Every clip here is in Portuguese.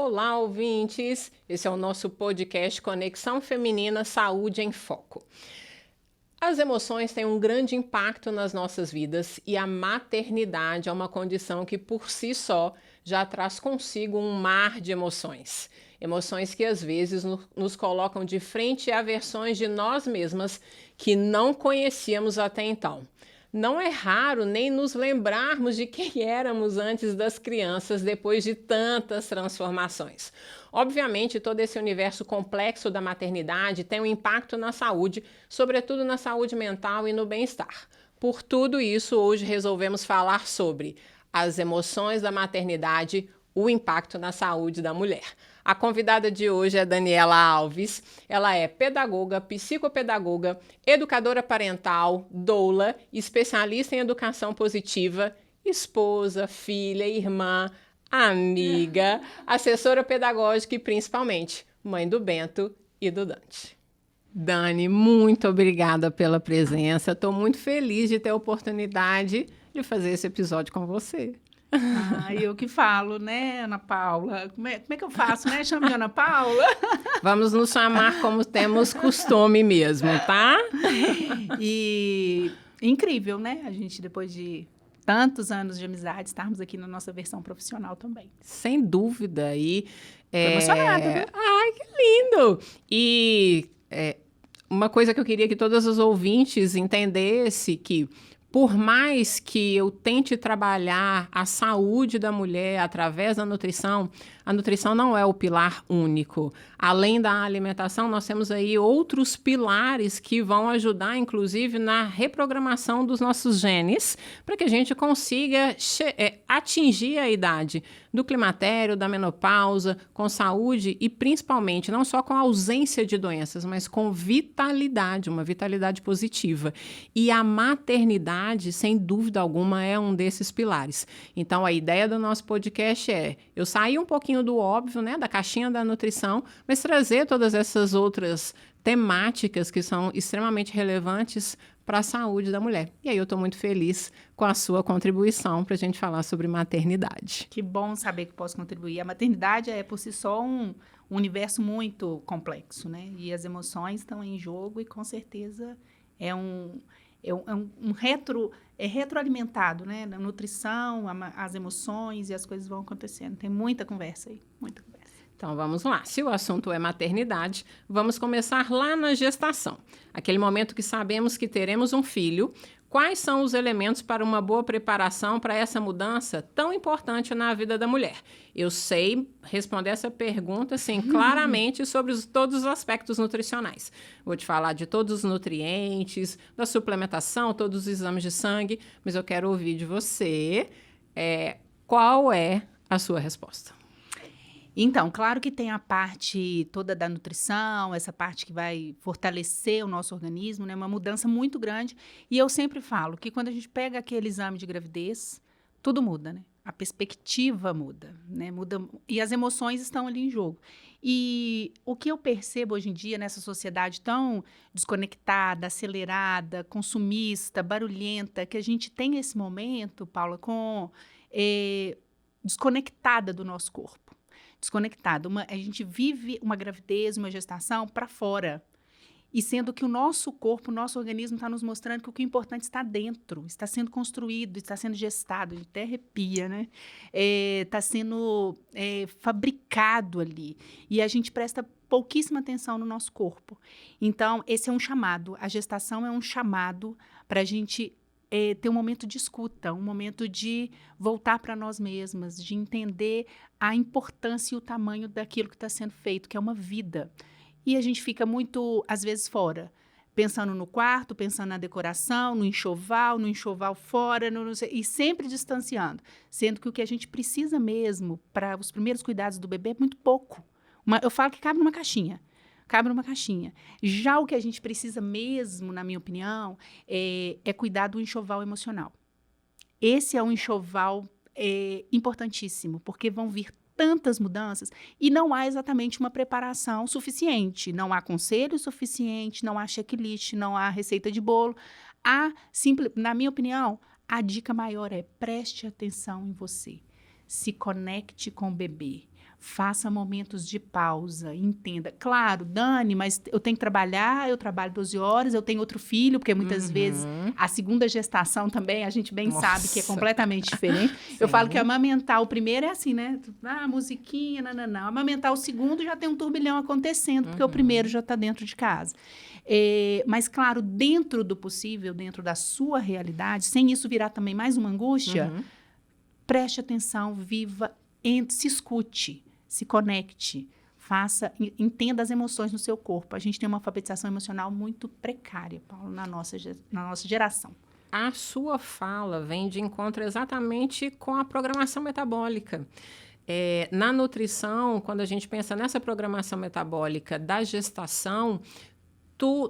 Olá, ouvintes! Esse é o nosso podcast Conexão Feminina Saúde em Foco. As emoções têm um grande impacto nas nossas vidas e a maternidade é uma condição que, por si só, já traz consigo um mar de emoções. Emoções que, às vezes, nos colocam de frente a versões de nós mesmas que não conhecíamos até então. Não é raro nem nos lembrarmos de quem éramos antes das crianças, depois de tantas transformações. Obviamente, todo esse universo complexo da maternidade tem um impacto na saúde, sobretudo na saúde mental e no bem-estar. Por tudo isso, hoje resolvemos falar sobre as emoções da maternidade, o impacto na saúde da mulher. A convidada de hoje é Daniela Alves. Ela é pedagoga, psicopedagoga, educadora parental, doula, especialista em educação positiva, esposa, filha, irmã, amiga, assessora pedagógica e, principalmente, mãe do Bento e do Dante. Dani, muito obrigada pela presença. Estou muito feliz de ter a oportunidade de fazer esse episódio com você. Eu que falo, né, Ana Paula? Como é que eu faço, né? Chama de Ana Paula. Vamos nos chamar como temos costume mesmo, tá? E incrível, né? A gente, depois de tantos anos de amizade, estarmos aqui na nossa versão profissional também. Sem dúvida. Tô emocionada, viu? Ai, que lindo! E uma coisa que eu queria que todos os ouvintes entendessem que por mais que eu tente trabalhar a saúde da mulher através da nutrição, a nutrição não é o pilar único. Além da alimentação, nós temos aí outros pilares que vão ajudar, inclusive, na reprogramação dos nossos genes, para que a gente consiga atingir a idade do climatério, da menopausa, com saúde e, principalmente, não só com ausência de doenças, mas com vitalidade, uma vitalidade positiva. E a maternidade, sem dúvida alguma, é um desses pilares. Então, a ideia do nosso podcast é eu sair um pouquinho do óbvio, né, da caixinha da nutrição, mas trazer todas essas outras temáticas que são extremamente relevantes para a saúde da mulher. E aí eu estou muito feliz com a sua contribuição para a gente falar sobre maternidade. Que bom saber que posso contribuir. A maternidade é, por si só, um universo muito complexo, né? E as emoções estão em jogo e, com certeza, é retroalimentado, né? A nutrição, as emoções e as coisas vão acontecendo. Tem muita conversa aí, muita conversa. Então, vamos lá. Se o assunto é maternidade, vamos começar lá na gestação. Aquele momento que sabemos que teremos um filho. Quais são os elementos para uma boa preparação para essa mudança tão importante na vida da mulher? Eu sei responder essa pergunta, sim, claramente sobre todos os aspectos nutricionais. Vou te falar de todos os nutrientes, da suplementação, todos os exames de sangue, mas eu quero ouvir de você qual é a sua resposta. Então, claro que tem a parte toda da nutrição, essa parte que vai fortalecer o nosso organismo, né? Uma mudança muito grande. E eu sempre falo que quando a gente pega aquele exame de gravidez, tudo muda, né? A perspectiva muda, né? Muda, e as emoções estão ali em jogo. E o que eu percebo hoje em dia nessa sociedade tão desconectada, acelerada, consumista, barulhenta, que a gente tem esse momento, Paula, desconectada do nosso corpo. Desconectado. A gente vive uma gravidez, uma gestação para fora. E sendo que o nosso corpo, o nosso organismo está nos mostrando que o que é importante está dentro, está sendo construído, está sendo gestado, a gente até arrepia, né? Está sendo fabricado ali. E a gente presta pouquíssima atenção no nosso corpo. Então, esse é um chamado. A gestação é um chamado para a gente ter um momento de escuta, um momento de voltar para nós mesmas, de entender a importância e o tamanho daquilo que está sendo feito, que é uma vida. E a gente fica muito, às vezes, fora, pensando no quarto, pensando na decoração, no enxoval fora, e sempre distanciando, sendo que o que a gente precisa mesmo para os primeiros cuidados do bebê é muito pouco. Eu falo que cabe numa caixinha. Já o que a gente precisa mesmo, na minha opinião, é cuidar do enxoval emocional. Esse é um enxoval importantíssimo, porque vão vir tantas mudanças e não há exatamente uma preparação suficiente. Não há conselho suficiente, não há checklist, não há receita de bolo. Na minha opinião, a dica maior é preste atenção em você. Se conecte com o bebê. Faça momentos de pausa, entenda. Claro, Dani, mas eu tenho que trabalhar, eu trabalho 12 horas, eu tenho outro filho, porque muitas vezes a segunda gestação também, a gente bem sabe que é completamente diferente. Eu falo que amamentar o primeiro é assim, né? Musiquinha, nananã. Amamentar o segundo já tem um turbilhão acontecendo, porque o primeiro já está dentro de casa. Mas, claro, dentro do possível, dentro da sua realidade, sem isso virar também mais uma angústia, preste atenção, viva, se escute, se conecte, entenda as emoções no seu corpo. A gente tem uma alfabetização emocional muito precária, Paulo, na nossa geração. A sua fala vem de encontro exatamente com a programação metabólica. Na nutrição, quando a gente pensa nessa programação metabólica da gestação,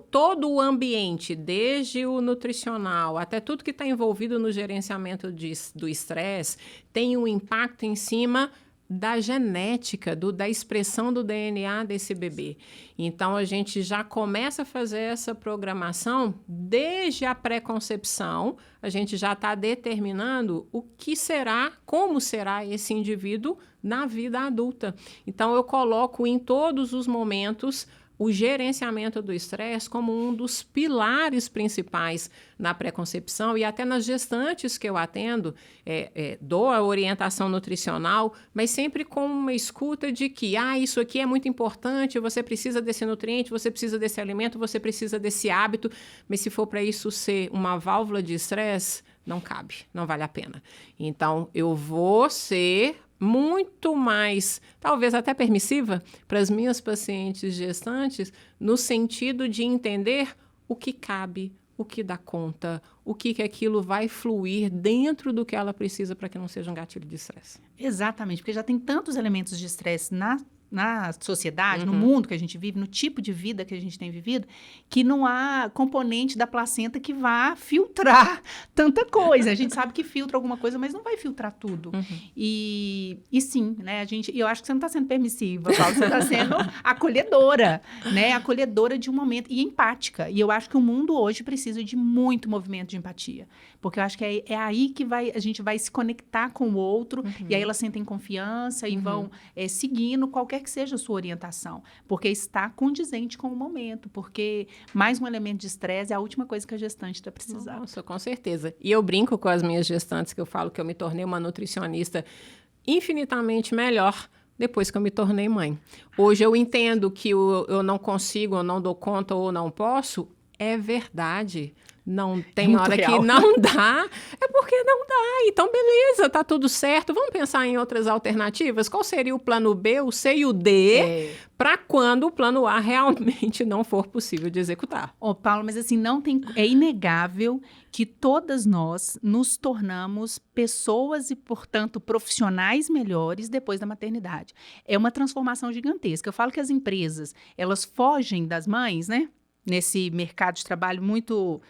todo o ambiente, desde o nutricional até tudo que está envolvido no gerenciamento do estresse, tem um impacto em cima da genética, da expressão do DNA desse bebê. Então, a gente já começa a fazer essa programação desde a pré-concepção, a gente já está determinando o que será, como será esse indivíduo na vida adulta. Então, eu coloco em todos os momentos o gerenciamento do estresse como um dos pilares principais na pré-concepção e até nas gestantes que eu atendo, dou a orientação nutricional, mas sempre com uma escuta de que, isso aqui é muito importante, você precisa desse nutriente, você precisa desse alimento, você precisa desse hábito, mas se for para isso ser uma válvula de estresse, não cabe, não vale a pena. Então, eu vou ser muito mais, talvez até permissiva, para as minhas pacientes gestantes, no sentido de entender o que cabe, o que dá conta, o que aquilo vai fluir dentro do que ela precisa para que não seja um gatilho de estresse. Exatamente, porque já tem tantos elementos de estresse na sociedade, no mundo que a gente vive, no tipo de vida que a gente tem vivido, que não há componente da placenta que vá filtrar tanta coisa. A gente sabe que filtra alguma coisa, mas não vai filtrar tudo. E sim, né, eu acho que você não está sendo permissiva, Paulo, você está sendo acolhedora, né, acolhedora de um momento, e empática. E eu acho que o mundo hoje precisa de muito movimento de empatia, porque eu acho que é aí que a gente vai se conectar com o outro, e aí elas sentem confiança e vão seguindo qualquer que seja a sua orientação, porque está condizente com o momento, porque mais um elemento de estresse é a última coisa que a gestante está precisando. Nossa, com certeza. E eu brinco com as minhas gestantes, que eu falo que eu me tornei uma nutricionista infinitamente melhor depois que eu me tornei mãe. Hoje eu entendo que eu não consigo, eu não dou conta ou não posso, é verdade. Não tem hora real. Que não dá, é porque não dá. Então, beleza, tá tudo certo. Vamos pensar em outras alternativas? Qual seria o plano B, o C e o D para quando o plano A realmente não for possível de executar? Paulo, mas assim, é inegável que todas nós nos tornamos pessoas e, portanto, profissionais melhores depois da maternidade. É uma transformação gigantesca. Eu falo que as empresas, elas fogem das mães, né? Nesse mercado de trabalho muito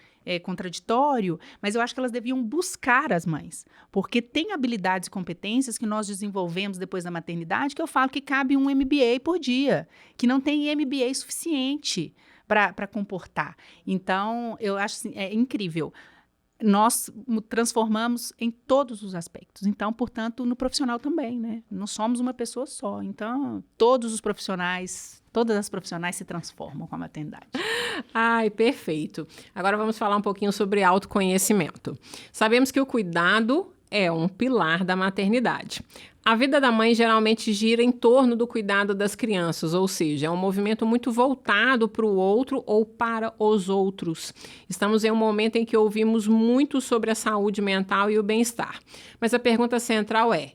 contraditório, mas eu acho que elas deviam buscar as mães, porque tem habilidades e competências que nós desenvolvemos depois da maternidade, que eu falo que cabe um MBA por dia, que não tem MBA suficiente para comportar. Então, eu acho assim, é incrível. Nós transformamos em todos os aspectos. Então, portanto, no profissional também, né? Não somos uma pessoa só. Então, todas as profissionais se transformam com a maternidade. Ai, perfeito. Agora vamos falar um pouquinho sobre autoconhecimento. Sabemos que o cuidado é um pilar da maternidade. A vida da mãe geralmente gira em torno do cuidado das crianças, ou seja, é um movimento muito voltado para o outro ou para os outros. Estamos em um momento em que ouvimos muito sobre a saúde mental e o bem-estar. Mas a pergunta central é: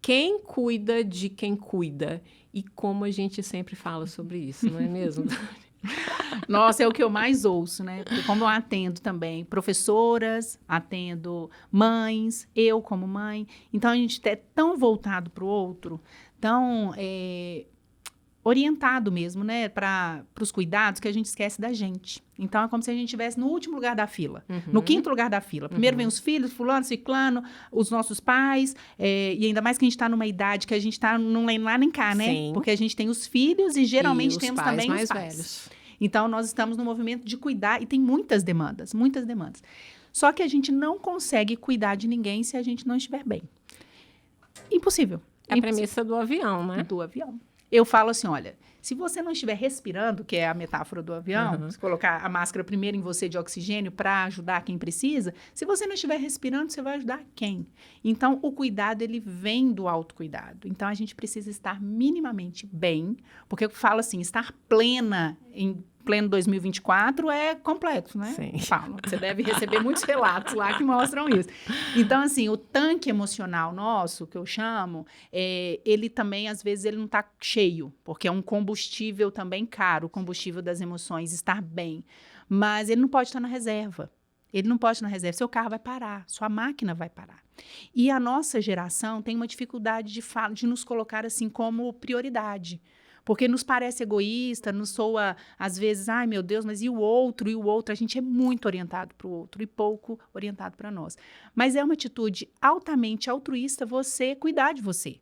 quem cuida de quem cuida? E como a gente sempre fala sobre isso, não é mesmo? Nossa, é o que eu mais ouço, né? Porque como eu atendo também professoras, atendo mães, eu como mãe, então a gente é tão voltado para o outro, tão orientado mesmo, né, para os cuidados, que a gente esquece da gente. Então, é como se a gente estivesse no último lugar da fila, no quinto lugar da fila. Primeiro vem os filhos, fulano, ciclano, os nossos pais, e ainda mais que a gente está numa idade que a gente está não lá nem cá, né? Sim. Porque a gente tem os filhos e geralmente temos também mais os pais. Velhos. Então, nós estamos no movimento de cuidar e tem muitas demandas, muitas demandas. Só que a gente não consegue cuidar de ninguém se a gente não estiver bem. Impossível. É a premissa do avião, né? Do avião. Eu falo assim, olha, se você não estiver respirando, que é a metáfora do avião, se colocar a máscara primeiro em você de oxigênio para ajudar quem precisa, se você não estiver respirando, você vai ajudar quem? Então, o cuidado, ele vem do autocuidado. Então, a gente precisa estar minimamente bem, porque eu falo assim, estar plena em pleno 2024 é complexo, né? Sim. Paulo, você deve receber muitos relatos lá que mostram isso. Então, assim, o tanque emocional nosso, que eu chamo, ele também, às vezes, ele não está cheio, porque é um combustível também caro, o combustível das emoções, estar bem. Mas ele não pode estar na reserva. Ele não pode estar na reserva. Seu carro vai parar, sua máquina vai parar. E a nossa geração tem uma dificuldade de nos colocar assim como prioridade. Porque nos parece egoísta, nos soa, às vezes, ai meu Deus, mas e o outro? E o outro? A gente é muito orientado para o outro e pouco orientado para nós. Mas é uma atitude altamente altruísta você cuidar de você.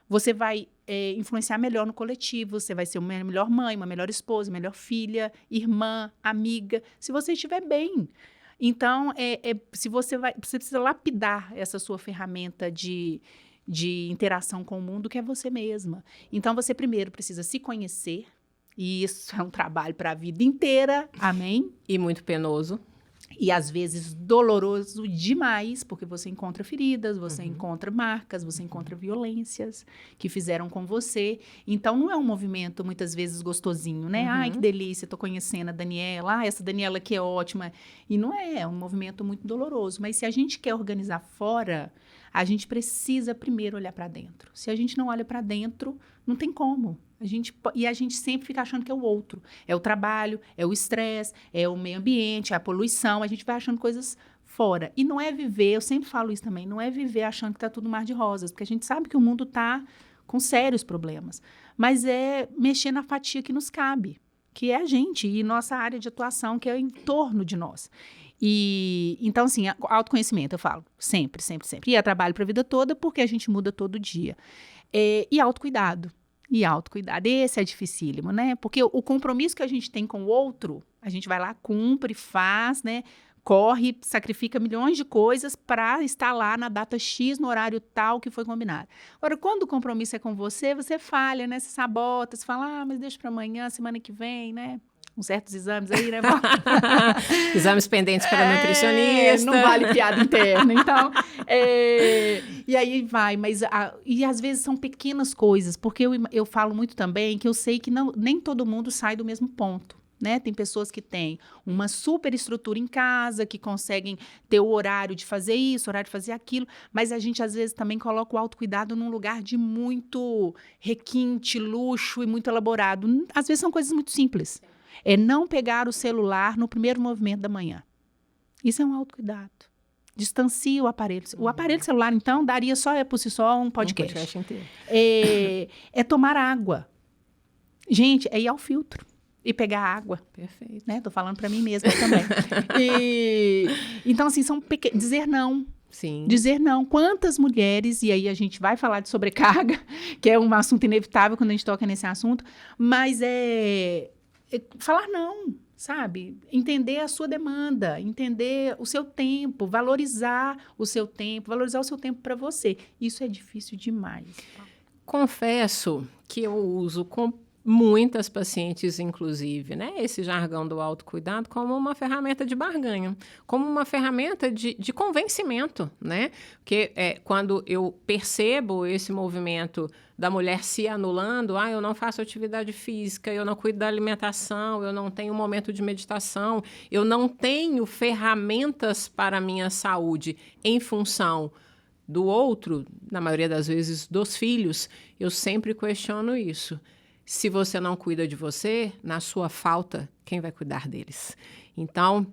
Você vai influenciar melhor no coletivo, você vai ser uma melhor mãe, uma melhor esposa, melhor filha, irmã, amiga, se você estiver bem. Então, se você precisa lapidar essa sua ferramenta de interação com o mundo, que é você mesma. Então, você primeiro precisa se conhecer, e isso é um trabalho para a vida inteira, amém? E muito penoso. E, às vezes, doloroso demais, porque você encontra feridas, você encontra marcas, você encontra violências que fizeram com você. Então, não é um movimento, muitas vezes, gostosinho, né? Ai, que delícia, estou conhecendo a Daniela. Ah, essa Daniela aqui é ótima. E não é um movimento muito doloroso. Mas se a gente quer organizar fora, a gente precisa primeiro olhar para dentro. Se a gente não olha para dentro, não tem como. E a gente sempre fica achando que é o outro. É o trabalho, é o estresse, é o meio ambiente, é a poluição. A gente vai achando coisas fora. E não é viver, eu sempre falo isso também, não é viver achando que está tudo mar de rosas, porque a gente sabe que o mundo está com sérios problemas. Mas é mexer na fatia que nos cabe, que é a gente e nossa área de atuação, que é em torno de nós. E então, assim, autoconhecimento, eu falo, sempre, sempre, sempre. E é trabalho para a vida toda, porque a gente muda todo dia. E autocuidado. E autocuidado, esse é dificílimo, né? Porque o compromisso que a gente tem com o outro, a gente vai lá, cumpre, faz, né? Corre, sacrifica milhões de coisas para estar lá na data X, no horário tal que foi combinado. Agora, quando o compromisso é com você, você falha, né? Você sabota, você fala, mas deixa para amanhã, semana que vem, né? Com certos exames aí, né? Exames pendentes para nutricionista. Não vale piada interna, então. E aí vai, mas e às vezes são pequenas coisas, porque eu falo muito também que eu sei que nem todo mundo sai do mesmo ponto. Né? Tem pessoas que têm uma super estrutura em casa, que conseguem ter o horário de fazer isso, o horário de fazer aquilo, mas a gente às vezes também coloca o autocuidado num lugar de muito requinte, luxo e muito elaborado. Às vezes são coisas muito simples. É não pegar o celular no primeiro movimento da manhã. Isso é um autocuidado. Distancie o aparelho. O aparelho celular, então, daria só por si só um podcast. Um podcast inteiro. É tomar água. Gente, é ir ao filtro e pegar água. Perfeito. Né? Tô falando para mim mesma também. Então, assim, são dizer não. Sim. Dizer não. Quantas mulheres, e aí a gente vai falar de sobrecarga, que é um assunto inevitável quando a gente toca nesse assunto, mas falar não, sabe? Entender a sua demanda, entender o seu tempo, valorizar o seu tempo para você. Isso é difícil demais. Confesso que eu uso com muitas pacientes, inclusive, né, esse jargão do autocuidado como uma ferramenta de barganha, como uma ferramenta de convencimento, né? Porque quando eu percebo esse movimento da mulher se anulando, eu não faço atividade física, eu não cuido da alimentação, eu não tenho um momento de meditação, eu não tenho ferramentas para a minha saúde em função do outro, na maioria das vezes dos filhos, eu sempre questiono isso. Se você não cuida de você, na sua falta, quem vai cuidar deles? Então,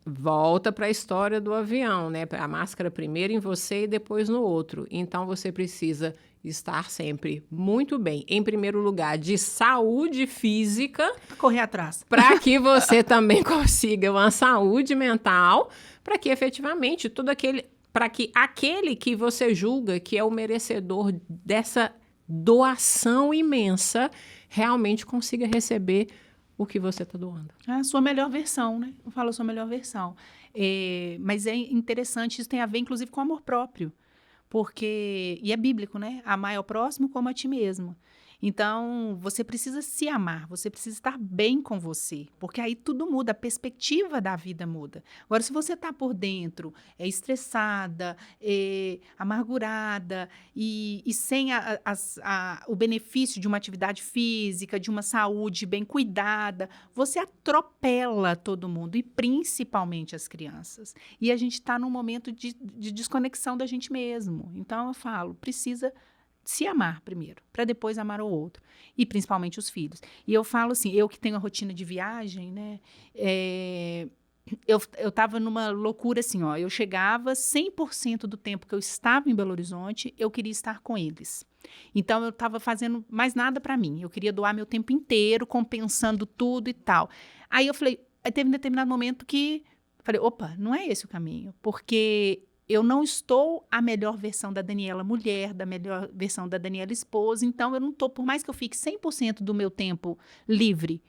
volta para a história do avião, né? A máscara primeiro em você e depois no outro. Então, você precisa estar sempre muito bem. Em primeiro lugar, de saúde física. Correr atrás. Para que você também consiga uma saúde mental, para que efetivamente para que aquele que você julga que é o merecedor dessa doação imensa, realmente consiga receber o que você está doando. A sua melhor versão, né? Eu falo a sua melhor versão. Mas é interessante, isso tem a ver, inclusive, com amor próprio. E é bíblico, né? Amar ao próximo como a ti mesmo. Então, você precisa se amar, você precisa estar bem com você, porque aí tudo muda, a perspectiva da vida muda. Agora, se você está por dentro, estressada, amargurada e sem o benefício de uma atividade física, de uma saúde bem cuidada, você atropela todo mundo, e principalmente as crianças. E a gente está num momento de desconexão da gente mesmo. Então, eu falo, precisa se amar primeiro, para depois amar o outro, e principalmente os filhos. E eu falo assim, eu que tenho a rotina de viagem, né, eu estava numa loucura assim, ó, eu chegava 100% do tempo que eu estava em Belo Horizonte, eu queria estar com eles. Então, eu estava fazendo mais nada para mim, eu queria doar meu tempo inteiro, compensando tudo e tal. Aí eu falei, teve um determinado momento que, falei, opa, não é esse o caminho, porque eu não estou a melhor versão da Daniela mulher, da melhor versão da Daniela esposa, então eu não estou, por mais que eu fique 100% do meu tempo livre,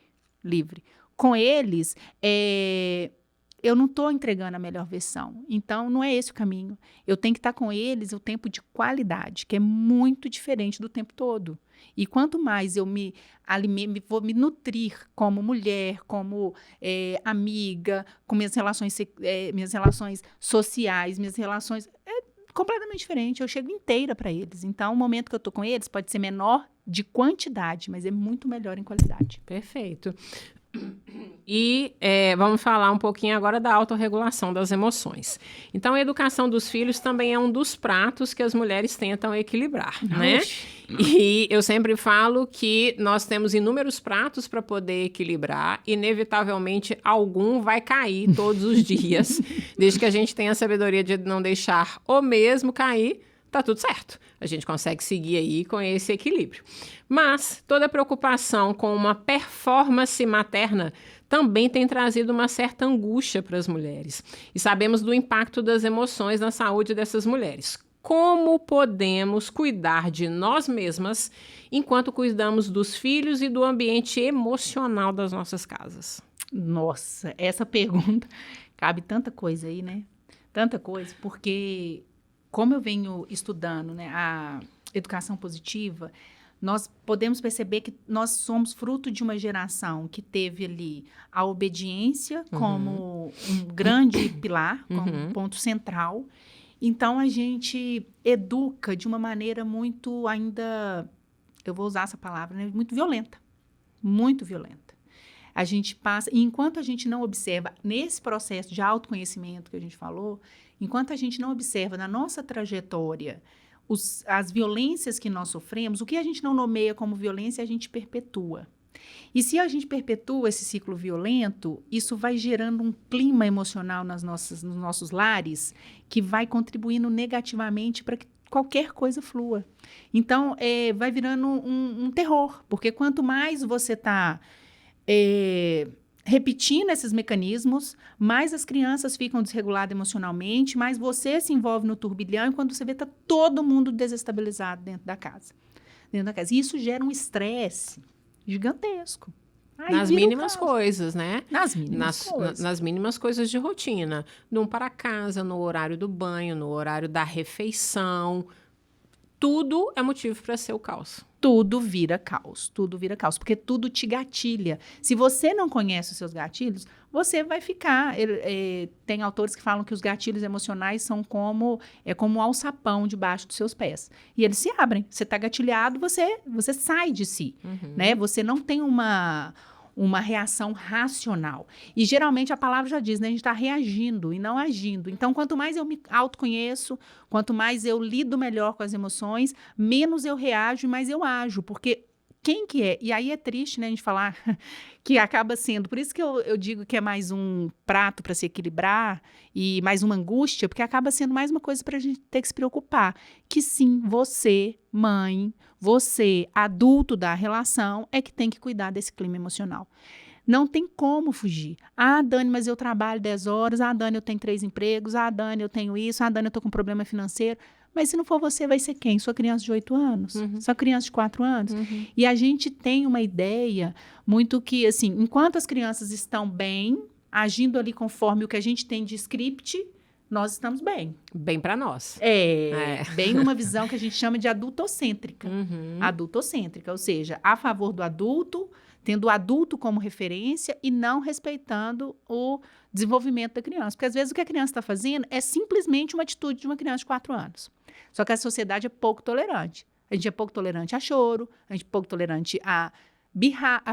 com eles, eu não estou entregando a melhor versão. Então, não é esse o caminho. Eu tenho que estar com eles o tempo de qualidade, que é muito diferente do tempo todo. E quanto mais eu vou me nutrir como mulher, como amiga, com minhas relações sociais, minhas relações... É completamente diferente. Eu chego inteira para eles. Então, o momento que eu estou com eles pode ser menor de quantidade, mas é muito melhor em qualidade. Perfeito. E vamos falar um pouquinho agora da autorregulação das emoções. Então, a educação dos filhos também é um dos pratos que as mulheres tentam equilibrar, né? E eu sempre falo que nós temos inúmeros pratos para poder equilibrar. Inevitavelmente, algum vai cair todos os dias. Desde que a gente tenha a sabedoria de não deixar o mesmo cair, tá tudo certo. A gente consegue seguir aí com esse equilíbrio. Mas toda preocupação com uma performance materna também tem trazido uma certa angústia para as mulheres. E sabemos do impacto das emoções na saúde dessas mulheres. Como podemos cuidar de nós mesmas enquanto cuidamos dos filhos e do ambiente emocional das nossas casas? Nossa, essa pergunta cabe tanta coisa aí, né? Tanta coisa, porque como eu venho estudando, né, a educação positiva, nós podemos perceber que nós somos fruto de uma geração que teve ali a obediência como um grande pilar, como um ponto central. Então, a gente educa de uma maneira muito ainda, eu vou usar essa palavra, né, muito violenta. Muito violenta. A gente passa, e enquanto a gente não observa, nesse processo de autoconhecimento que a gente falou, enquanto a gente não observa na nossa trajetória as violências que nós sofremos, o que a gente não nomeia como violência, a gente perpetua. E se a gente perpetua esse ciclo violento, isso vai gerando um clima emocional nos nossos lares que vai contribuindo negativamente para que qualquer coisa flua. Então, vai virando um terror, porque quanto mais você está repetindo esses mecanismos, mais as crianças ficam desreguladas emocionalmente, mais você se envolve no turbilhão, e quando você vê, está todo mundo desestabilizado dentro da casa. E isso gera um estresse gigantesco. Nas mínimas coisas, né? Nas mínimas coisas. Nas mínimas coisas de rotina. No para casa, no horário do banho, no horário da refeição. Tudo é motivo para ser o caos. Tudo vira caos, porque tudo te gatilha. Se você não conhece os seus gatilhos, você vai ficar... tem autores que falam que os gatilhos emocionais são como um alçapão debaixo dos seus pés. E eles se abrem. Você está gatilhado, você sai de si. Né? Você não tem uma reação racional. E geralmente a palavra já diz, né? A gente está reagindo e não agindo. Então, quanto mais eu me autoconheço, quanto mais eu lido melhor com as emoções, menos eu reajo e mais eu ajo. Porque quem que é? E aí é triste, né, a gente falar que acaba sendo. Por isso que eu digo que é mais um prato para se equilibrar e mais uma angústia, porque acaba sendo mais uma coisa para a gente ter que se preocupar. Que sim, você, mãe, você, adulto da relação, é que tem que cuidar desse clima emocional. Não tem como fugir. Ah, Dani, mas eu trabalho 10 horas. Ah, Dani, eu tenho 3 empregos. Ah, Dani, eu tenho isso. Ah, Dani, eu tô com problema financeiro. Mas se não for você, vai ser quem? Sua criança de 8 anos? Sua criança de 4 anos? E a gente tem uma ideia muito que, assim, enquanto as crianças estão bem, agindo ali conforme o que a gente tem de script, nós estamos bem. Bem para nós. Bem numa visão que a gente chama de adultocêntrica. Adultocêntrica, ou seja, a favor do adulto, tendo o adulto como referência e não respeitando o desenvolvimento da criança. Porque, às vezes, o que a criança está fazendo é simplesmente uma atitude de uma criança de 4 anos. Só que a sociedade é pouco tolerante. A gente é pouco tolerante a choro, a gente é pouco tolerante a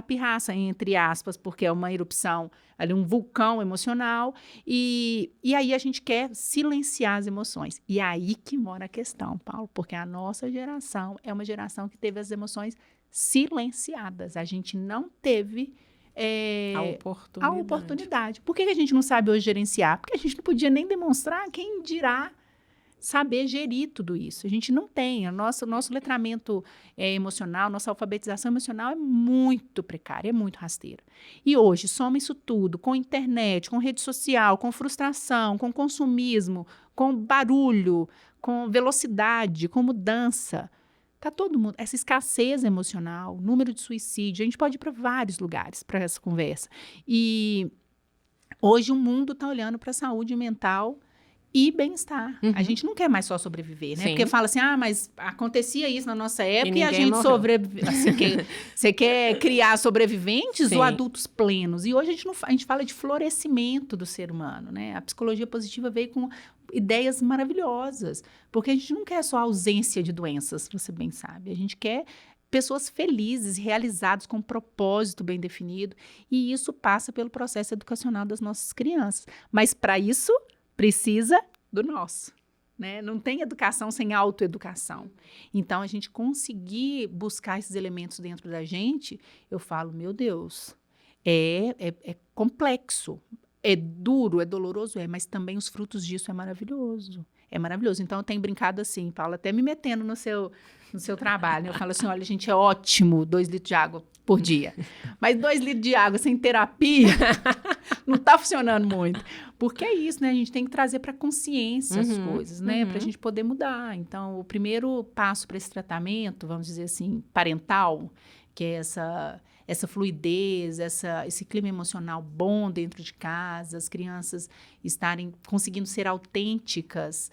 pirraça, entre aspas, porque é uma erupção, ali um vulcão emocional, e aí a gente quer silenciar as emoções. E aí que mora a questão, Paulo, porque a nossa geração é uma geração que teve as emoções silenciadas. A gente não teve a oportunidade. Por que a gente não sabe hoje gerenciar? Porque a gente não podia nem demonstrar, quem dirá saber gerir tudo isso. A gente não tem. O nosso letramento emocional, nossa alfabetização emocional é muito precária, é muito rasteira. E hoje, soma isso tudo com internet, com rede social, com frustração, com consumismo, com barulho, com velocidade, com mudança. Tá todo mundo, essa escassez emocional, número de suicídio, a gente pode ir para vários lugares para essa conversa. E hoje o mundo está olhando para a saúde mental e bem-estar. A gente não quer mais só sobreviver, né? Sim. Porque fala assim, mas acontecia isso na nossa época e a gente sobrevive. Você quer criar sobreviventes ou adultos plenos? E hoje a gente fala de florescimento do ser humano, né? A psicologia positiva veio com ideias maravilhosas, porque a gente não quer só ausência de doenças, você bem sabe. A gente quer pessoas felizes, realizadas, com um propósito bem definido, e isso passa pelo processo educacional das nossas crianças. Mas para isso precisa do nosso, né? Não tem educação sem autoeducação. Então, a gente conseguir buscar esses elementos dentro da gente, eu falo, meu Deus, é complexo, é duro, é doloroso, mas também os frutos disso é maravilhoso. É maravilhoso. Então, eu tenho brincado assim, Paula, até me metendo no seu trabalho. Né? Eu falo assim, olha, gente, é ótimo 2 litros de água por dia. Mas 2 litros de água sem terapia não está funcionando muito. Porque é isso, né? A gente tem que trazer para consciência as coisas, né? Para a gente poder mudar. Então, o primeiro passo para esse tratamento, vamos dizer assim, parental, que é essa fluidez, esse clima emocional bom dentro de casa, as crianças estarem conseguindo ser autênticas,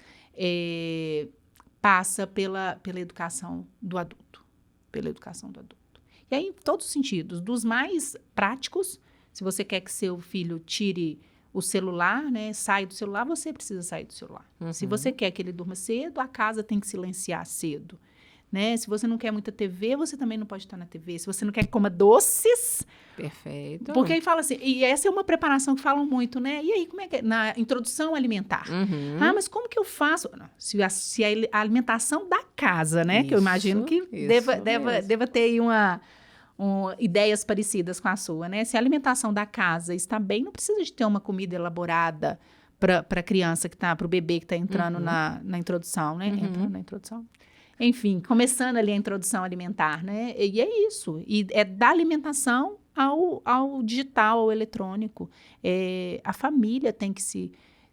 passa pela educação do adulto. Pela educação do adulto. E aí, em todos os sentidos, dos mais práticos, se você quer que seu filho tire o celular, né, saia do celular, você precisa sair do celular. Se você quer que ele durma cedo, a casa tem que silenciar cedo. Né? Se você não quer muita TV, você também não pode estar na TV. Se você não quer que coma doces... Perfeito. Porque aí fala assim, e essa é uma preparação que falam muito, né? E aí, como é que é? Na introdução alimentar. Mas como que eu faço? Não, se a alimentação da casa, né? Isso, que eu imagino que deva ter aí ideias parecidas com a sua, né? Se a alimentação da casa está bem, não precisa de ter uma comida elaborada para a criança que está, para o bebê que está entrando na introdução, né? Entrando na introdução. Enfim, começando ali a introdução alimentar, né? E é isso. E é da alimentação ao digital, ao eletrônico. A família tem que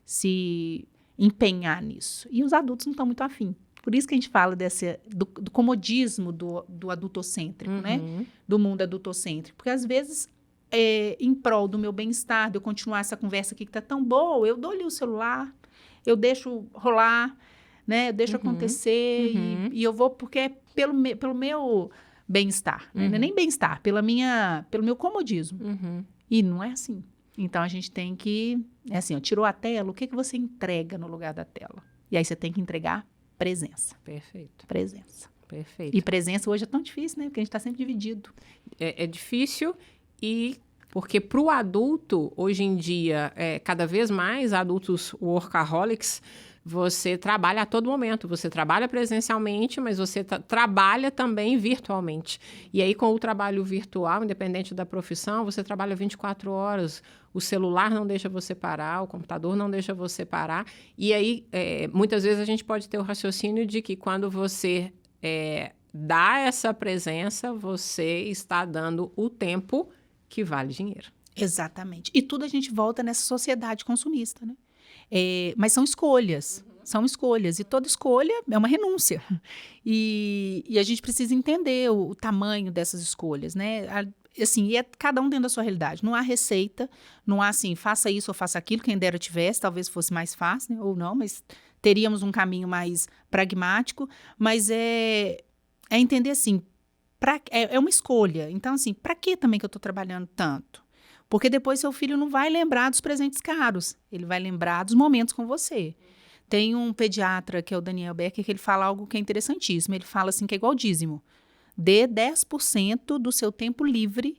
se empenhar nisso. E os adultos não estão muito afim. Por isso que a gente fala do comodismo do adultocêntrico, né? Do mundo adultocêntrico. Porque, às vezes, em prol do meu bem-estar, de eu continuar essa conversa aqui que está tão boa, eu dou-lhe o celular, eu deixo rolar, né? Eu deixo acontecer e eu vou porque é pelo meu bem-estar. Né? Não é nem bem-estar, pelo meu comodismo. E não é assim. Então, a gente tem que... É assim, tirou a tela, o que você entrega no lugar da tela? E aí, você tem que entregar presença. Perfeito. Presença. Perfeito. E presença hoje é tão difícil, né? Porque a gente está sempre dividido. É difícil porque para o adulto, hoje em dia, cada vez mais adultos workaholics, você trabalha a todo momento. Você trabalha presencialmente, mas você trabalha também virtualmente. E aí, com o trabalho virtual, independente da profissão, você trabalha 24 horas. O celular não deixa você parar, o computador não deixa você parar. E aí, muitas vezes, a gente pode ter o raciocínio de que quando você dá essa presença, você está dando o tempo que vale dinheiro. Exatamente. E tudo a gente volta nessa sociedade consumista, né? Mas são escolhas. São escolhas. E toda escolha é uma renúncia. E a gente precisa entender o tamanho dessas escolhas, né? assim, e é cada um dentro da sua realidade. Não há receita, não há assim, faça isso ou faça aquilo, quem dera tivesse, talvez fosse mais fácil, né? Ou não, mas teríamos um caminho mais pragmático, mas é entender assim, é uma escolha. Então, assim, para que também que eu estou trabalhando tanto? Porque depois seu filho não vai lembrar dos presentes caros, ele vai lembrar dos momentos com você. Tem um pediatra, que é o Daniel Becker, que ele fala algo que é interessantíssimo. Ele fala assim, que é igual dízimo. Dê 10% do seu tempo livre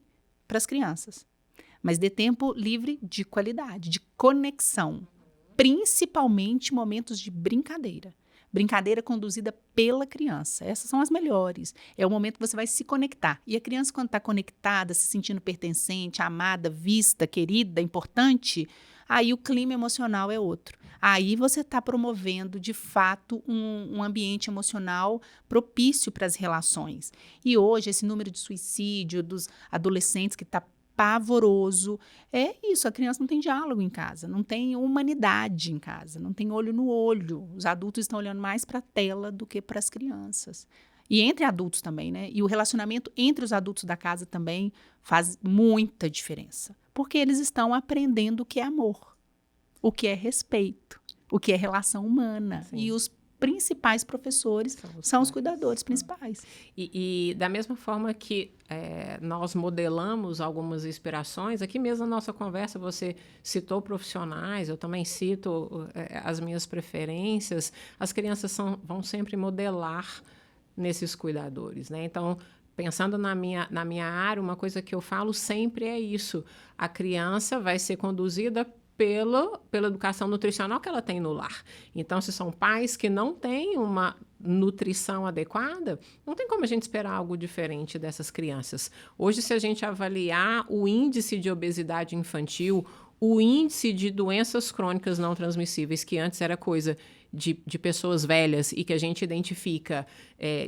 para as crianças. Mas dê tempo livre de qualidade, de conexão. Principalmente momentos de brincadeira. Brincadeira conduzida pela criança. Essas são as melhores. É o momento que você vai se conectar. E a criança, quando está conectada, se sentindo pertencente, amada, vista, querida, importante, aí o clima emocional é outro. Aí você está promovendo, de fato, um ambiente emocional propício para as relações. E hoje, esse número de suicídio dos adolescentes que está pavoroso, é isso, a criança não tem diálogo em casa, não tem humanidade em casa, não tem olho no olho. Os adultos estão olhando mais para a tela do que para as crianças. E entre adultos também, né? E o relacionamento entre os adultos da casa também faz muita diferença. Porque eles estão aprendendo o que é amor, o que é respeito, o que é relação humana. Sim. E os principais professores são os cuidadores principais. E da mesma forma que nós modelamos algumas inspirações, aqui mesmo na nossa conversa você citou profissionais, eu também cito as minhas preferências, as crianças vão sempre modelar nesses cuidadores, né? Então, pensando na minha área, uma coisa que eu falo sempre é isso, a criança vai ser conduzida pela educação nutricional que ela tem no lar. Então, se são pais que não têm uma nutrição adequada, não tem como a gente esperar algo diferente dessas crianças. Hoje, se a gente avaliar o índice de obesidade infantil, o índice de doenças crônicas não transmissíveis, que antes era coisa de pessoas velhas e que a gente identifica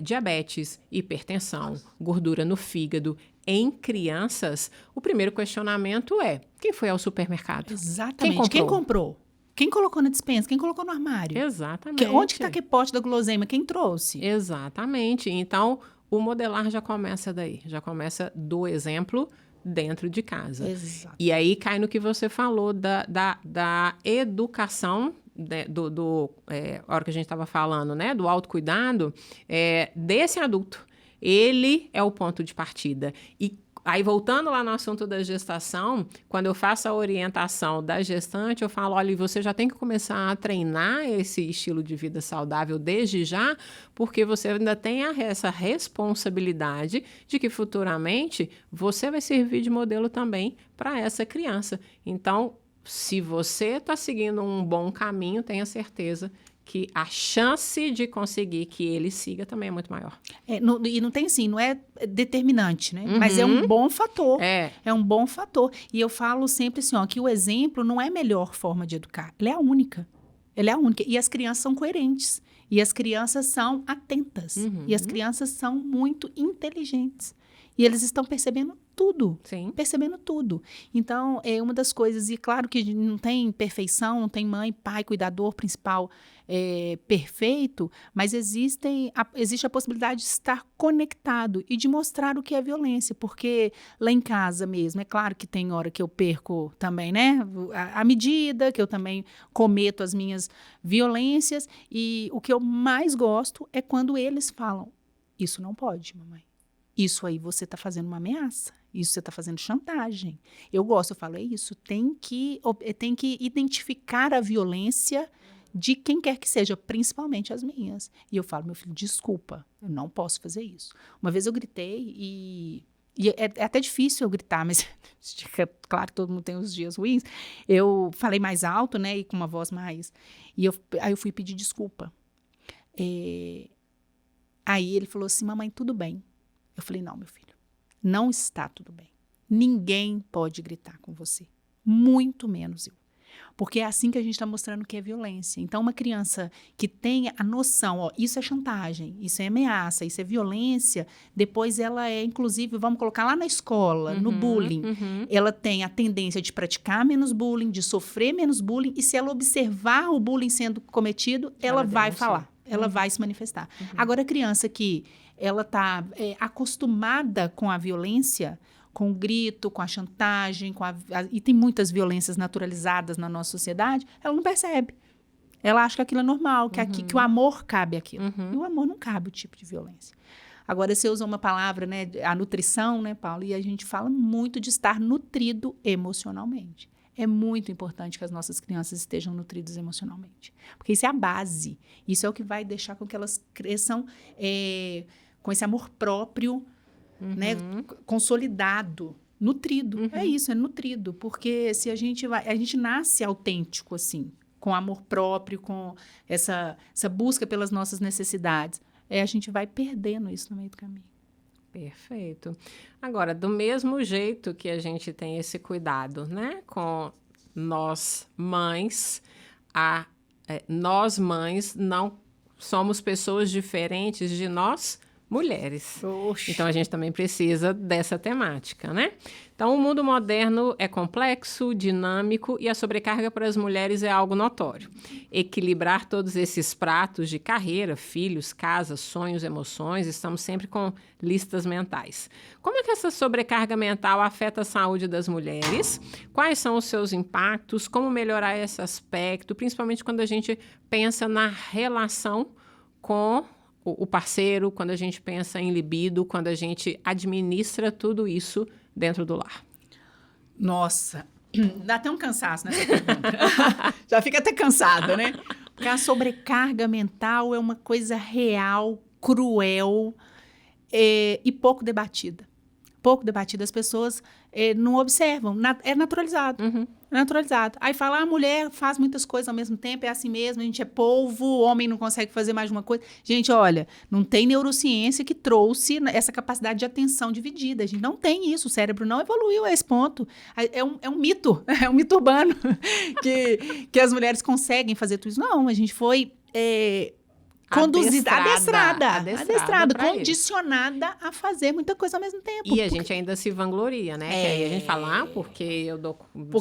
diabetes, hipertensão, gordura no fígado, em crianças, o primeiro questionamento é: quem foi ao supermercado? Exatamente. Quem comprou? Quem colocou na despensa? Quem colocou no armário? Exatamente. Onde está aquele pote da guloseima? Quem trouxe? Exatamente. Então, o modelar já começa daí. Já começa do exemplo dentro de casa. Exato. E aí cai no que você falou da educação, a hora que a gente estava falando, né, do autocuidado, desse adulto. Ele é o ponto de partida. E aí, voltando lá no assunto da gestação, quando eu faço a orientação da gestante, eu falo, olha, você já tem que começar a treinar esse estilo de vida saudável desde já, porque você ainda tem essa responsabilidade de que futuramente você vai servir de modelo também para essa criança. Então, se você está seguindo um bom caminho, tenha certeza que a chance de conseguir que ele siga também é muito maior. E não tem assim, não é determinante, né? Uhum. Mas é um bom fator. É um bom fator. E eu falo sempre assim, ó, que o exemplo não é a melhor forma de educar. Ela é a única. Ela é a única. E as crianças são coerentes. E as crianças são atentas. Uhum. E as crianças são muito inteligentes. E eles estão percebendo tudo. Sim. Percebendo tudo. Então, é uma das coisas, e claro que não tem perfeição, não tem mãe, pai, cuidador principal perfeito, mas existe a possibilidade de estar conectado e de mostrar o que é violência, porque lá em casa mesmo, é claro que tem hora que eu perco também, né, a medida, que eu também cometo as minhas violências, e o que eu mais gosto é quando eles falam, isso não pode, mamãe. Isso aí você está fazendo uma ameaça. Isso você está fazendo chantagem. Eu falo, é isso. Tem que identificar a violência de quem quer que seja, principalmente as minhas. E eu falo, meu filho, desculpa, eu não posso fazer isso. Uma vez eu gritei e é até difícil eu gritar, mas claro que todo mundo tem os dias ruins. Eu falei mais alto, né, e com uma voz mais... Aí eu fui pedir desculpa. Aí ele falou assim, mamãe, tudo bem. Eu falei, não, meu filho, não está tudo bem. Ninguém pode gritar com você, muito menos eu. Porque é assim que a gente está mostrando que é violência. Então, uma criança que tenha a noção, ó, isso é chantagem, isso é ameaça, isso é violência, depois ela inclusive, vamos colocar lá na escola, no bullying, ela tem a tendência de praticar menos bullying, de sofrer menos bullying, e se ela observar o bullying sendo cometido, ela vai falar, ela vai se manifestar. Agora, a criança que ela está acostumada com a violência, com o grito, com a chantagem, e tem muitas violências naturalizadas na nossa sociedade, ela não percebe. Ela acha que aquilo é normal, que o amor cabe aquilo. E o amor não cabe o tipo de violência. Agora, você usa uma palavra, né, a nutrição, né, Paulo? E a gente fala muito de estar nutrido emocionalmente. É muito importante que as nossas crianças estejam nutridas emocionalmente. Porque isso é a base. Isso é o que vai deixar com que elas cresçam com esse amor próprio, né, consolidado, nutrido. É isso, é nutrido. Porque se a gente nasce autêntico, assim, com amor próprio, com essa busca pelas nossas necessidades. A gente vai perdendo isso no meio do caminho. Perfeito. Agora, do mesmo jeito que a gente tem esse cuidado, né, com nós mães, nós mães não somos pessoas diferentes de nós mulheres. Oxe. Então, a gente também precisa dessa temática, né? Então, o mundo moderno é complexo, dinâmico e a sobrecarga para as mulheres é algo notório. Equilibrar todos esses pratos de carreira, filhos, casa, sonhos, emoções, estamos sempre com listas mentais. Como é que essa sobrecarga mental afeta a saúde das mulheres? Quais são os seus impactos? Como melhorar esse aspecto? Principalmente quando a gente pensa na relação com o parceiro, quando a gente pensa em libido, quando a gente administra tudo isso dentro do lar. Nossa, dá até um cansaço nessa pergunta. Já fica até cansada, né? Porque a sobrecarga mental é uma coisa real, cruel e pouco debatida. Pouco debatida. As pessoas não observam. É naturalizado. É naturalizado. Aí fala, a mulher faz muitas coisas ao mesmo tempo, é assim mesmo, a gente é polvo, o homem não consegue fazer mais de uma coisa. Gente, olha, não tem neurociência que trouxe essa capacidade de atenção dividida. A gente não tem isso, o cérebro não evoluiu a esse ponto. É um mito, é um mito urbano que as mulheres conseguem fazer tudo isso. Não, a gente foi conduzida, adestrada, condicionada a fazer muita coisa ao mesmo tempo. E a gente ainda se vangloria, né? Que aí a gente fala, porque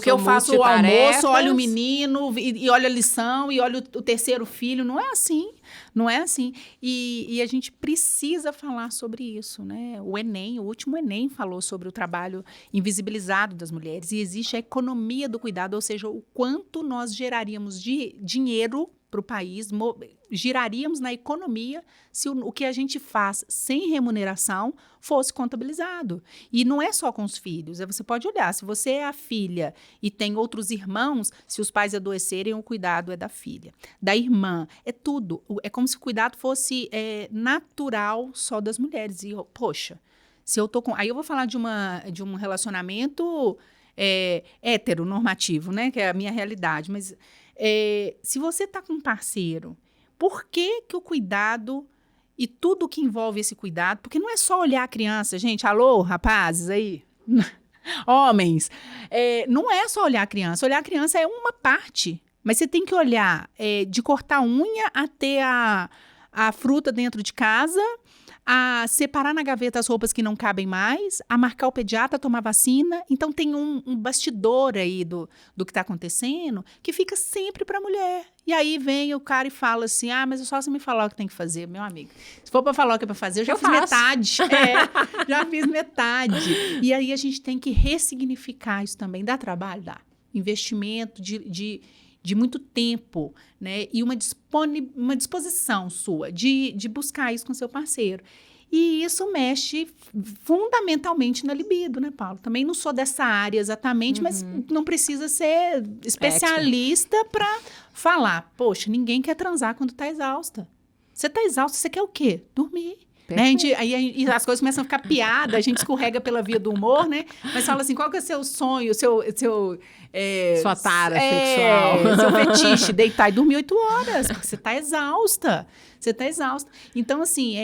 eu faço o almoço, olho o menino, e olho a lição, e olho o terceiro filho. Não é assim, não é assim. E a gente precisa falar sobre isso, né? O último Enem falou sobre o trabalho invisibilizado das mulheres. E existe a economia do cuidado, ou seja, o quanto nós geraríamos de dinheiro para o país, giraríamos na economia se o que a gente faz sem remuneração fosse contabilizado. E não é só com os filhos. Você pode olhar, se você é a filha e tem outros irmãos, se os pais adoecerem, o cuidado é da filha. Da irmã, é tudo. É como se o cuidado fosse natural só das mulheres. E, poxa, se eu tô com... Aí eu vou falar de um relacionamento heteronormativo, né? Que é a minha realidade, mas... se você está com um parceiro, por que o cuidado e tudo que envolve esse cuidado, porque não é só olhar a criança, gente, alô, rapazes aí, homens, não é só olhar a criança é uma parte, mas você tem que olhar de cortar a unha até a fruta dentro de casa, a separar na gaveta as roupas que não cabem mais, a marcar o pediatra, a tomar vacina. Então, tem um bastidor aí do que está acontecendo que fica sempre para a mulher. E aí vem o cara e fala assim, mas é só você me falar o que tem que fazer, meu amigo. Se for para falar o que é para fazer, eu já fiz metade. Já fiz metade. E aí a gente tem que ressignificar isso também. Dá trabalho? Dá. Investimento de muito tempo, né? E uma disposição sua de buscar isso com seu parceiro. E isso mexe fundamentalmente na libido, né, Paulo? Também não sou dessa área exatamente, mas não precisa ser especialista para falar. Poxa, ninguém quer transar quando está exausta. Você está exausta, você quer o quê? Dormir. Né? Aí as coisas começam a ficar piada, a gente escorrega pela via do humor, né? Mas fala assim, qual que é o seu sonho, sua tara sexual. Seu fetiche, deitar e dormir 8 horas, porque você está exausta. Então, assim,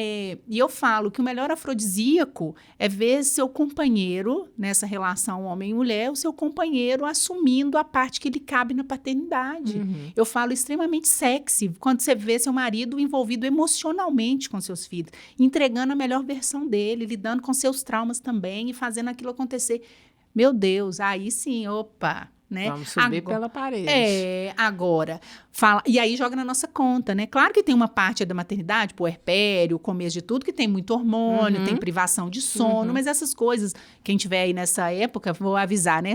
e eu falo que o melhor afrodisíaco é ver seu companheiro, nessa relação homem e mulher, o seu companheiro assumindo a parte que lhe cabe na paternidade. Eu falo extremamente sexy, quando você vê seu marido envolvido emocionalmente com seus filhos, entregando a melhor versão dele, lidando com seus traumas também e fazendo aquilo acontecer. Meu Deus, aí sim, opa, né? Vamos subir pela parede. Agora, fala, e aí joga na nossa conta, né? Claro que tem uma parte da maternidade, puerpério, o começo de tudo, que tem muito hormônio, tem privação de sono, mas essas coisas, quem tiver aí nessa época, vou avisar, né?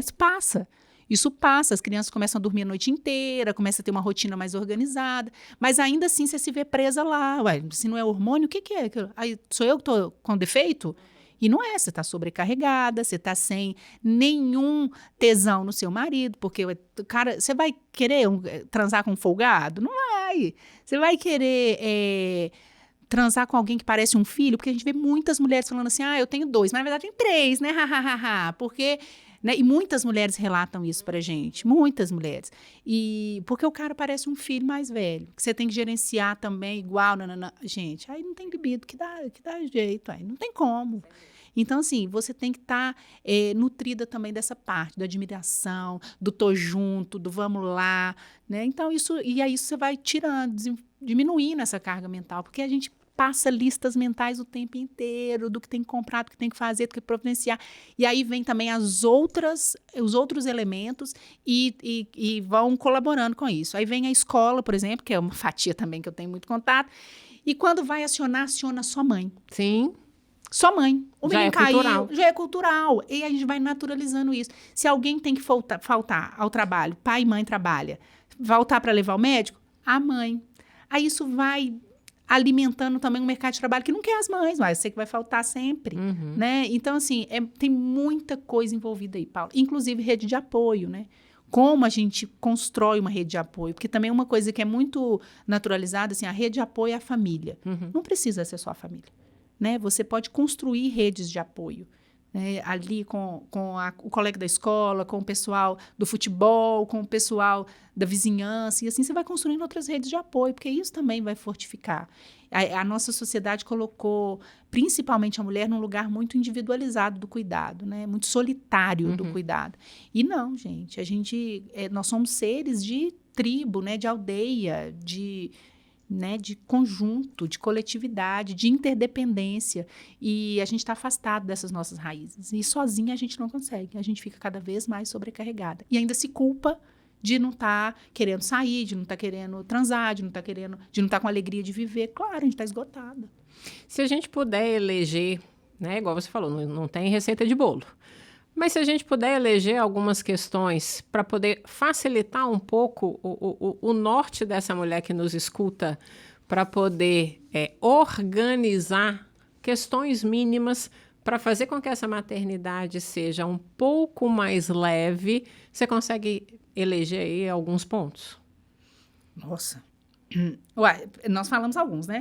Isso passa, as crianças começam a dormir a noite inteira, começam a ter uma rotina mais organizada, mas ainda assim você se vê presa lá. Ué, se não é hormônio, o que é? Aí, sou eu que estou com defeito? E não é, você está sobrecarregada, você está sem nenhum tesão no seu marido, porque, cara, você vai querer transar com um folgado? Não vai. Você vai querer transar com alguém que parece um filho? Porque a gente vê muitas mulheres falando assim, eu tenho 2, mas na verdade tem 3, né? Porque... Né? E muitas mulheres relatam isso pra gente, muitas mulheres. E porque o cara parece um filho mais velho, que você tem que gerenciar também igual, gente, aí não tem libido que dá jeito, aí não tem como. Então, assim, você tem que estar nutrida também dessa parte, da admiração, do tô junto, do vamos lá, né? Então, e aí você vai tirando, diminuindo essa carga mental, porque a gente passa listas mentais o tempo inteiro do que tem que comprar, do que tem que fazer, do que providenciar. E aí vem também os outros elementos e vão colaborando com isso. Aí vem a escola, por exemplo, que é uma fatia também que eu tenho muito contato. E quando vai aciona sua mãe. Sim. Sua mãe. O menino caiu, cultural. Já é cultural. E a gente vai naturalizando isso. Se alguém tem que faltar ao trabalho, pai e mãe trabalham, voltar para levar o médico, a mãe. Aí isso vai alimentando também um mercado de trabalho que não quer as mães, mas sei que vai faltar sempre, né? Então, assim, tem muita coisa envolvida aí, Paulo. Inclusive rede de apoio, né? Como a gente constrói uma rede de apoio, porque também uma coisa que é muito naturalizada, assim, a rede de apoio é a família. Não precisa ser só a família, né? Você pode construir redes de apoio, né? Ali com o colega da escola, com o pessoal do futebol, com o pessoal da vizinhança, e assim você vai construindo outras redes de apoio, porque isso também vai fortificar. A nossa sociedade colocou, principalmente a mulher, num lugar muito individualizado do cuidado, né? Muito solitário do cuidado. E não, gente, nós somos seres de tribo, né? De aldeia, de conjunto, de coletividade, de interdependência. E a gente está afastado dessas nossas raízes. E sozinha a gente não consegue. A gente fica cada vez mais sobrecarregada. E ainda se culpa de não estar querendo sair, de não estar querendo transar, de não estar com alegria de viver. Claro, a gente está esgotada. Se a gente puder eleger, né, igual você falou, não tem receita de bolo. Mas se a gente puder eleger algumas questões para poder facilitar um pouco o norte dessa mulher que nos escuta, para poder organizar questões mínimas para fazer com que essa maternidade seja um pouco mais leve, você consegue eleger aí alguns pontos? Nossa. Ué, nós falamos alguns, né?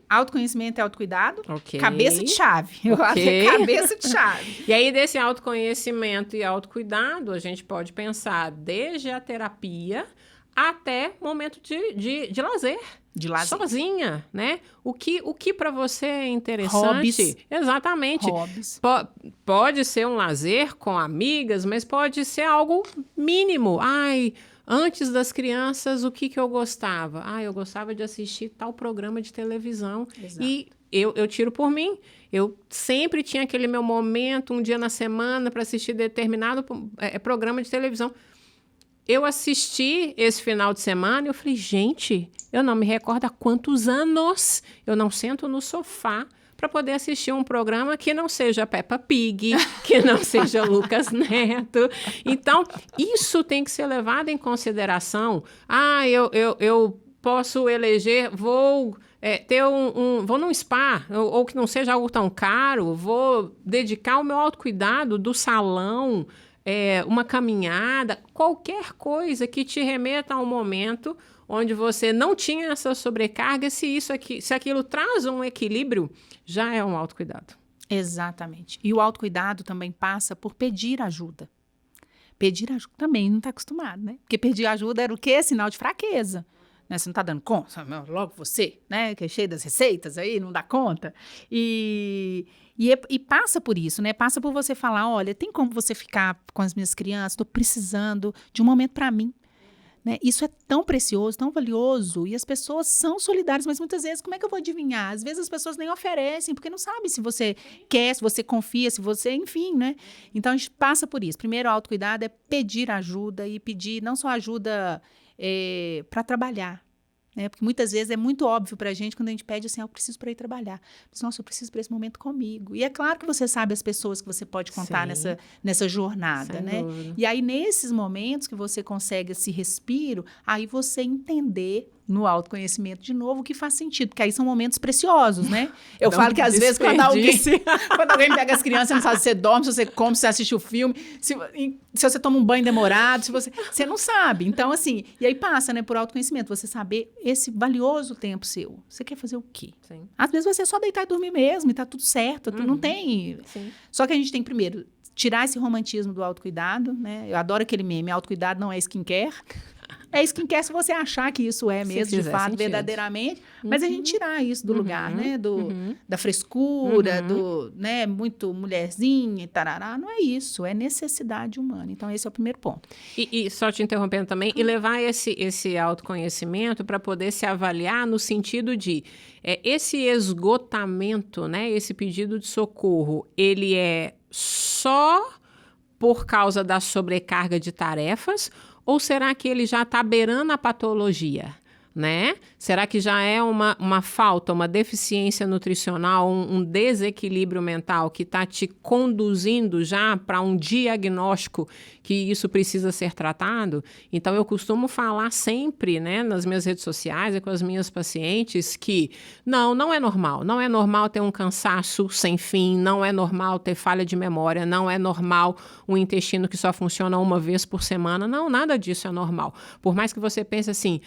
Autoconhecimento e autocuidado. Okay. Cabeça de chave. Eu acho que é cabeça de chave. E aí, desse autoconhecimento e autocuidado, a gente pode pensar desde a terapia até momento de lazer. De lazer. Sozinha, né? O que para você é interessante. Hobbies. Exatamente. Hobbies. Pode ser um lazer com amigas, mas pode ser algo mínimo. Antes das crianças, o que eu gostava? Eu gostava de assistir tal programa de televisão. Exato. E eu tiro por mim. Eu sempre tinha aquele meu momento, um dia na semana, para assistir determinado programa de televisão. Eu assisti esse final de semana e eu falei, gente, eu não me recordo há quantos anos eu não sento no sofá para poder assistir um programa que não seja Peppa Pig, que não seja Lucas Neto. Então, isso tem que ser levado em consideração. Eu posso eleger, vou vou num spa, ou que não seja algo tão caro, vou dedicar o meu autocuidado do salão, uma caminhada, qualquer coisa que te remeta a um momento onde você não tinha essa sobrecarga, se aquilo traz um equilíbrio, já é um autocuidado. Exatamente. E o autocuidado também passa por pedir ajuda. Pedir ajuda também não está acostumado, né? Porque pedir ajuda era o quê? Sinal de fraqueza. Né? Você não está dando conta, logo você, né? Que é cheio das receitas aí, não dá conta. E passa por isso, né? Passa por você falar, olha, tem como você ficar com as minhas crianças? Estou precisando de um momento para mim. né? Isso é tão precioso, tão valioso, e as pessoas são solidárias, mas muitas vezes, como é que eu vou adivinhar? Às vezes as pessoas nem oferecem, porque não sabem se você quer, se você confia, se você, enfim, né? Então, a gente passa por isso. Primeiro, o autocuidado é pedir ajuda, e pedir não só ajuda para trabalhar, né? Porque muitas vezes é muito óbvio para a gente quando a gente pede assim, eu preciso para ir trabalhar. Mas, nossa, eu preciso para esse momento comigo. E é claro que você sabe as pessoas que você pode contar nessa jornada, sem né? dúvida. E aí, nesses momentos que você consegue esse respiro, aí você entender no autoconhecimento de novo o que faz sentido, porque aí são momentos preciosos, né? Eu Não falo que às vezes quando desperdice. alguém pega as crianças, você não sabe se você dorme, se você come, se você assiste o filme, se você toma um banho demorado, se você não sabe. Então, assim, e aí passa, né, por autoconhecimento, você saber esse valioso tempo seu. Você quer fazer o quê? Sim. Às vezes vai ser só deitar e dormir mesmo, e tá tudo certo, não tem... Sim. Só que a gente tem, primeiro, tirar esse romantismo do autocuidado, né? Eu adoro aquele meme, autocuidado não é skincare. É skincare se você achar que isso é mesmo, de fato, verdadeiramente. Mas a gente tirar isso do lugar, né? Da frescura, né? Muito mulherzinha e tarará. Não é isso, é necessidade humana. Então, esse é o primeiro ponto. E só te interrompendo também, e levar esse autoconhecimento para poder se avaliar no sentido de esse esgotamento, né? Esse pedido de socorro, ele é só por causa da sobrecarga de tarefas, ou será que ele já está beirando a patologia, né? Será que já é uma falta, uma deficiência nutricional, um desequilíbrio mental que está te conduzindo já para um diagnóstico que isso precisa ser tratado? Então, eu costumo falar sempre, né, nas minhas redes sociais e com as minhas pacientes que não é normal. Não é normal ter um cansaço sem fim, não é normal ter falha de memória, não é normal um intestino que só funciona uma vez por semana. Não, nada disso é normal. Por mais que você pense assim,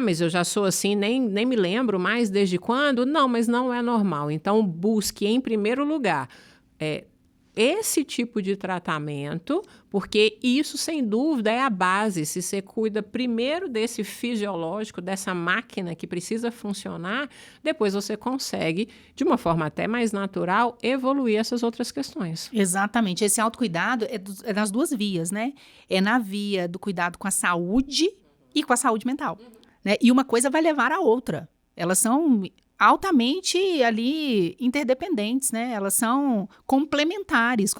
mas eu já sou assim, nem me lembro mais desde quando. Não, mas não é normal. Então, busque em primeiro lugar esse tipo de tratamento, porque isso, sem dúvida, é a base. Se você cuida primeiro desse fisiológico, dessa máquina que precisa funcionar, depois você consegue, de uma forma até mais natural, evoluir essas outras questões. Exatamente. Esse autocuidado é nas duas vias, né? É na via do cuidado com a saúde e com a saúde mental. Né? E uma coisa vai levar a outra. Elas são altamente ali interdependentes, né? Elas são complementares.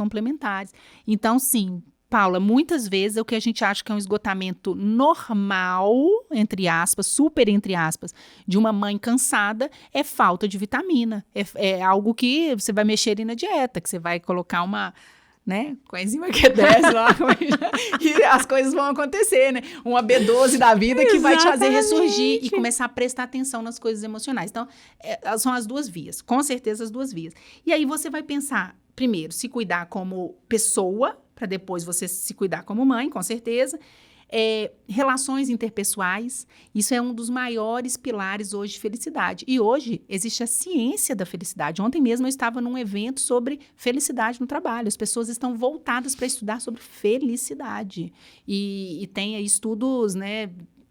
Então, sim, Paula, muitas vezes o que a gente acha que é um esgotamento normal, entre aspas, super entre aspas, de uma mãe cansada, é falta de vitamina. É algo que você vai mexer ali na dieta, que você vai colocar uma... né? Coenzima Q10 lá, e as coisas vão acontecer, né? Uma B12 da vida que vai te fazer ressurgir e começar a prestar atenção nas coisas emocionais. Então, são as duas vias, com certeza as duas vias. E aí você vai pensar, primeiro, se cuidar como pessoa, para depois você se cuidar como mãe, com certeza. Relações interpessoais, isso é um dos maiores pilares hoje de felicidade. E hoje existe a ciência da felicidade. Ontem mesmo eu estava num evento sobre felicidade no trabalho. As pessoas estão voltadas para estudar sobre felicidade. E tem aí estudos, né,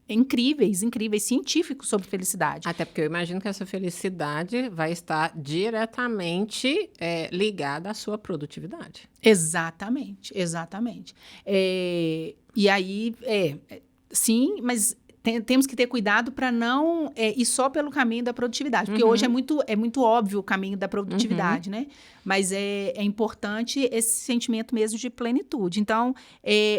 incríveis, científicos sobre felicidade. Até porque eu imagino que essa felicidade vai estar diretamente ligada à sua produtividade. Exatamente. E aí, sim, mas temos que ter cuidado para não ir só pelo caminho da produtividade, porque hoje é muito óbvio o caminho da produtividade, né? Mas é importante esse sentimento mesmo de plenitude. Então,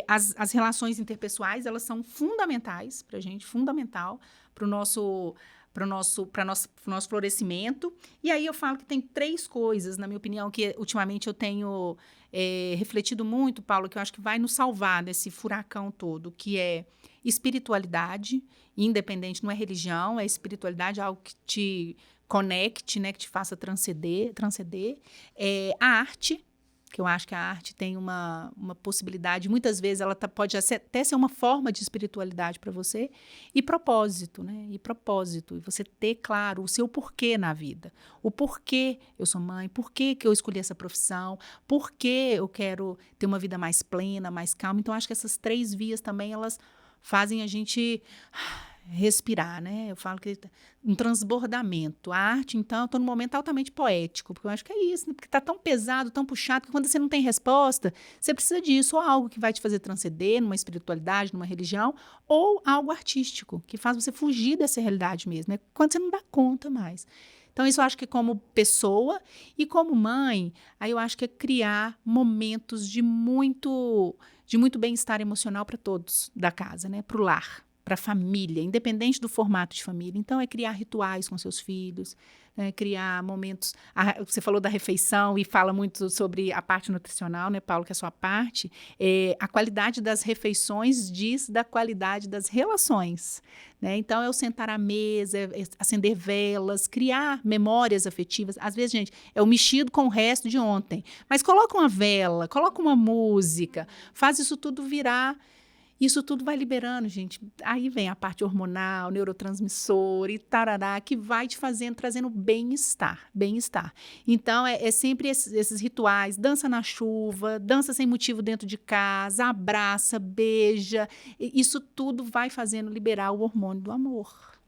as relações interpessoais, elas são fundamentais para a gente, fundamental para o nosso florescimento. E aí eu falo que tem 3 coisas, na minha opinião, que ultimamente eu tenho refletido muito, Paulo, que eu acho que vai nos salvar desse furacão todo, que é espiritualidade, independente, não é religião, é espiritualidade, algo que te conecte, né, que te faça transcender. A arte, que eu acho que a arte tem uma possibilidade, muitas vezes ela pode até ser uma forma de espiritualidade para você, e propósito, né? E você ter claro o seu porquê na vida. O porquê eu sou mãe, por que eu escolhi essa profissão, por que eu quero ter uma vida mais plena, mais calma. Então, acho que essas 3 vias também, elas fazem a gente respirar, né? Eu falo que um transbordamento. A arte, então, eu estou num momento altamente poético, porque eu acho que é isso, né? Porque está tão pesado, tão puxado, que quando você não tem resposta, você precisa disso, ou algo que vai te fazer transcender numa espiritualidade, numa religião, ou algo artístico, que faz você fugir dessa realidade mesmo. É quando você não dá conta mais. Então, isso eu acho que como pessoa e como mãe, aí eu acho que é criar momentos de muito bem-estar emocional para todos da casa, né? Para o lar, para a família, independente do formato de família. Então, é criar rituais com seus filhos, né? Criar momentos. Você falou da refeição e fala muito sobre a parte nutricional, né, Paulo, que é a sua parte. A qualidade das refeições diz da qualidade das relações. Né? Então, é o sentar à mesa, acender velas, criar memórias afetivas. Às vezes, gente, é o mexido com o resto de ontem. Mas coloca uma vela, coloca uma música, faz isso tudo virar. Isso tudo vai liberando, gente. Aí vem a parte hormonal, neurotransmissor e tarará, que vai te fazendo, trazendo bem-estar, bem-estar. Então, é sempre esses rituais, dança na chuva, dança sem motivo dentro de casa, abraça, beija. Isso tudo vai fazendo liberar o hormônio do amor.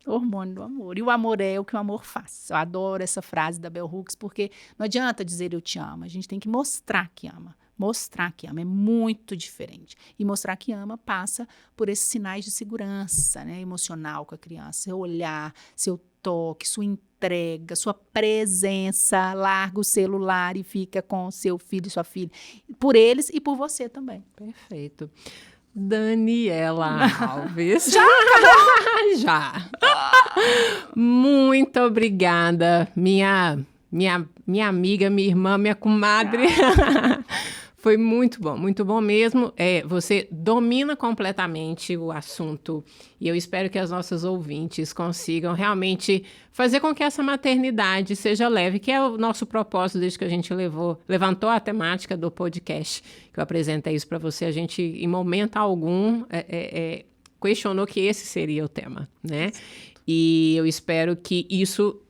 O hormônio do amor. E o amor é o que o amor faz. Eu adoro essa frase da Bell Hooks, porque não adianta dizer eu te amo, a gente tem que mostrar que ama. Mostrar que ama é muito diferente. E mostrar que ama passa por esses sinais de segurança, né, emocional com a criança. Seu olhar, seu toque, sua entrega, sua presença. Larga o celular e fica com seu filho e sua filha. Por eles e por você também. Perfeito. Daniela Alves. Já? Já. Muito obrigada, minha amiga, minha irmã, minha comadre. Foi muito bom mesmo. Você domina completamente o assunto e eu espero que as nossas ouvintes consigam realmente fazer com que essa maternidade seja leve, que é o nosso propósito desde que a gente levantou a temática do podcast, que eu apresentei isso para você. A gente, em momento algum, questionou que esse seria o tema, né? E eu espero que isso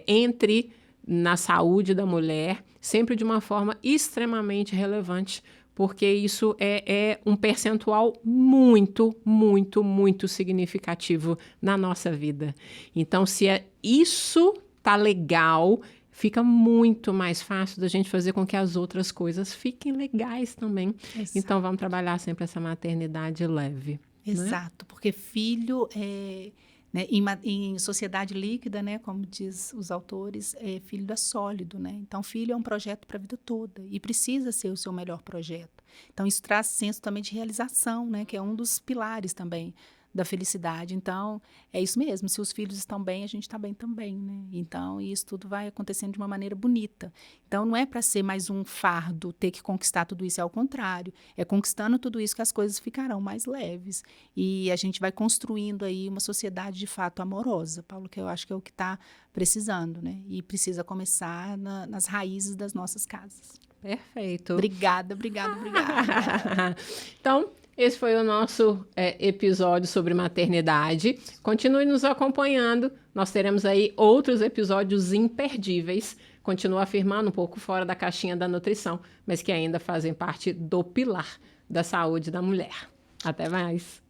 entre na saúde da mulher, sempre de uma forma extremamente relevante, porque isso é um percentual muito, muito, muito significativo na nossa vida. Então, se isso tá legal, fica muito mais fácil da gente fazer com que as outras coisas fiquem legais também. Exato. Então, vamos trabalhar sempre essa maternidade leve. Exato, né? Porque filho é... Né, em sociedade líquida, né, como diz os autores, filho é sólido, né? Então, filho é um projeto para a vida toda e precisa ser o seu melhor projeto. Então, isso traz senso também de realização, né, que é um dos pilares também da felicidade. Então, é isso mesmo. Se os filhos estão bem, a gente está bem também, né? Então, isso tudo vai acontecendo de uma maneira bonita. Então, não é para ser mais um fardo ter que conquistar tudo isso, é ao contrário. É conquistando tudo isso que as coisas ficarão mais leves. E a gente vai construindo aí uma sociedade de fato amorosa, Paulo, que eu acho que é o que está precisando, né? E precisa começar nas raízes das nossas casas. Perfeito. Obrigada. Então, esse foi o nosso episódio sobre maternidade. Continue nos acompanhando. Nós teremos aí outros episódios imperdíveis. Continuo afirmando um pouco fora da caixinha da nutrição, mas que ainda fazem parte do pilar da saúde da mulher. Até mais!